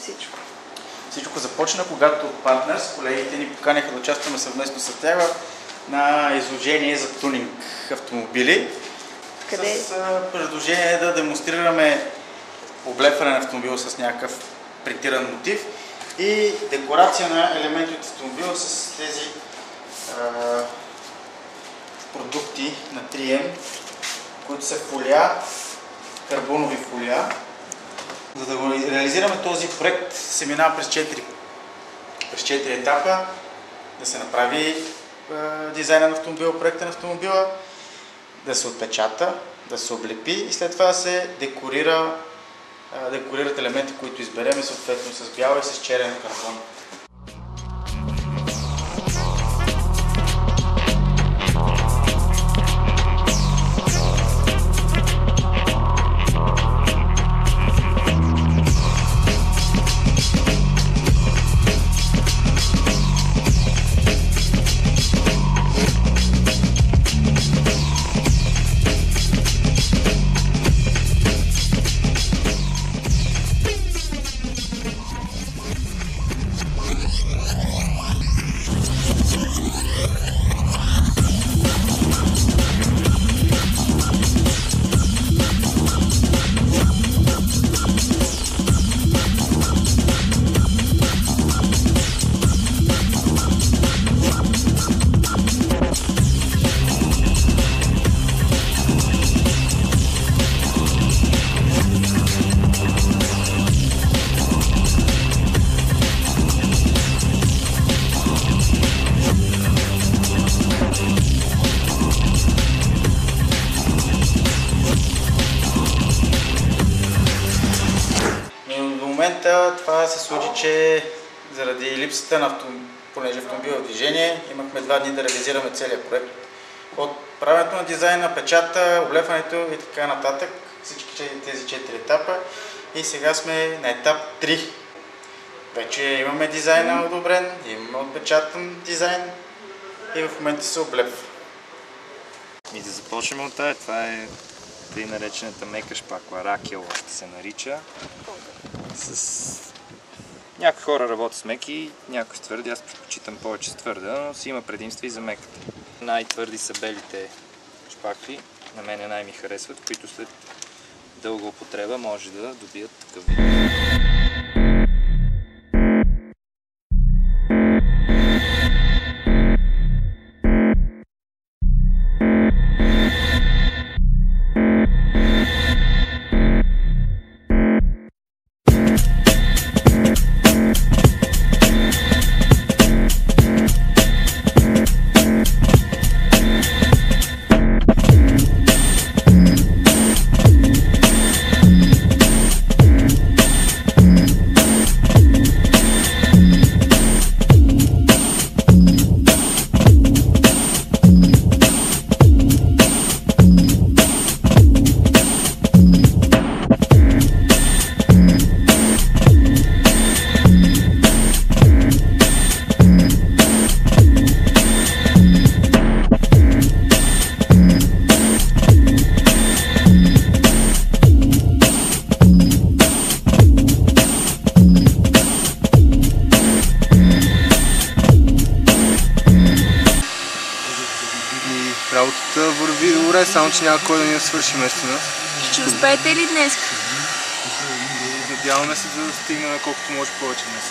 всичко? Всичко започна, когато Partners, колегите ни поканяха да участваме съвместно с тях на изложение за тунинг автомобили. Къде? С предложение да демонстрираме облепване на автомобила с някакъв принтиран мотив и декорация на елементи от автомобила с тези продукти на 3M, които са фолия, карбонови фолия. За да го реализираме този проект се минава през 4 етапа. Да се направи дизайна на автомобила, проекта на автомобила, да се отпечата, да се облепи и след това да се декорират елементи, които изберем, съответно с бял и с черен карбон. Това се случи, че заради липсата понеже автомобил в движение, имахме 2 дни да реализираме целият проект. От правенето на дизайна, печата, облепването и така нататък, всички тези 4 етапа. И сега сме на етап 3. Вече имаме дизайна одобрен, имаме отпечатан дизайн и в момента се облепва. И да започнем от тая. Това е тъй наречената мека шпакла, ракел ще се нарича. Някои хора работят с меки, някои с твърди, аз предпочитам повече с твърда, но си има предимства и за меката. Най-твърди са белите шпакли, на мене най-ми харесват, които след дълга употреба може да добият такъв вид. Работата върви добре, само че няма кой да ни я свърши вместо нас. Ще успеете ли днес? Надяваме се да стигнем колкото може повече днес.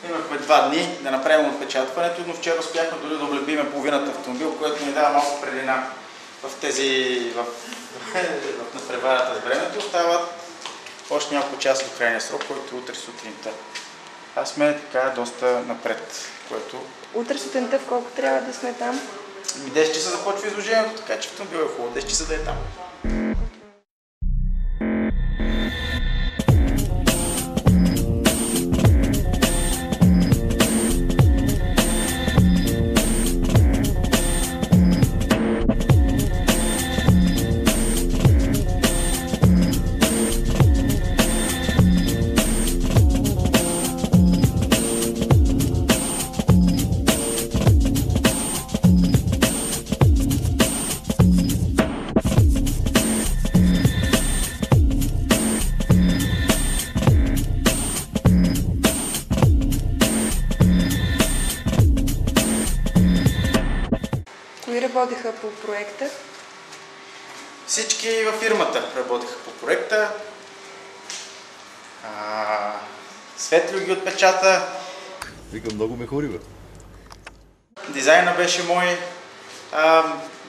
Имахме 2 дни да направим отпечатването, но вчера успяхме дори да облепиме половината автомобил, което ни дава малко предина в надпреварата с времето. Остават още няколко часа до крайния срок, който е утре сутринта. Аз сме така доста напред, което... Утре сутринта в колко трябва да сме там? 10 часа започва изложението, така че автомобил е хубаво, 10 часа да е там. работеха по проекта? Всички във фирмата работеха по проекта. Светлио ги отпечата. Вика, много ме хури, бе. Дизайна беше мой.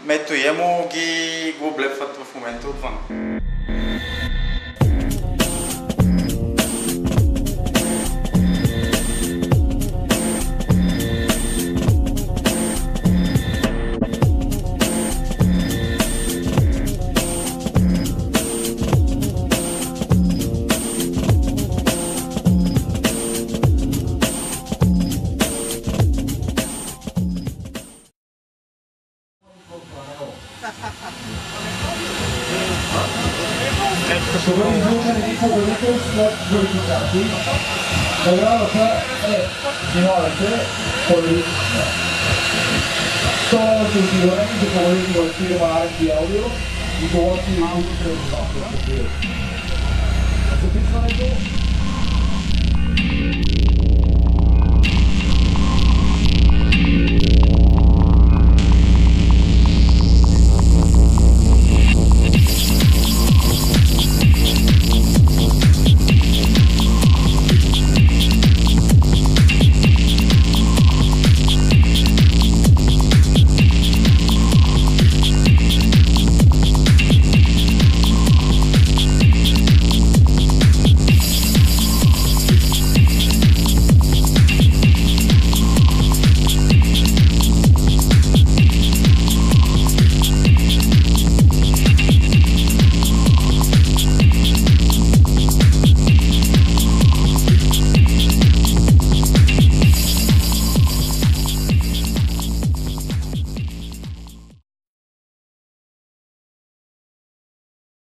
Мето и Емо го облепват в момента отвън. Nagradata è finalmente politica. Sono sicuramente politico il firmare di audio di tutti i nostri